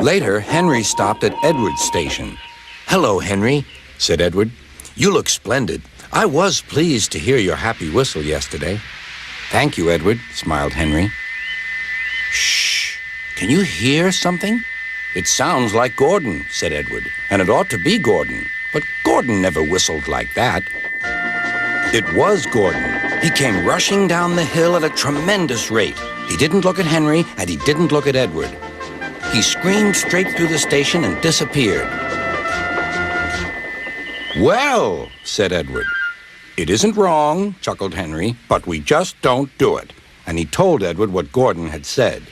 Later, Henry stopped at Edward's station. "Hello, Henry," said Edward. "You look splendid. I was pleased to hear your happy whistle yesterday." "Thank you, Edward," smiled Henry. "Shh! Can you hear something?" "It sounds like Gordon," said Edward, "and it ought to be Gordon. But Gordon never whistled like that." It was Gordon. He came rushing down the hill at a tremendous rate. He didn't look at Henry, and he didn't look at Edward. He screamed straight through the station and disappeared. "Well," said Edward. "It isn't wrong," chuckled Henry, "but we just don't do it." And he told Edward what Gordon had said.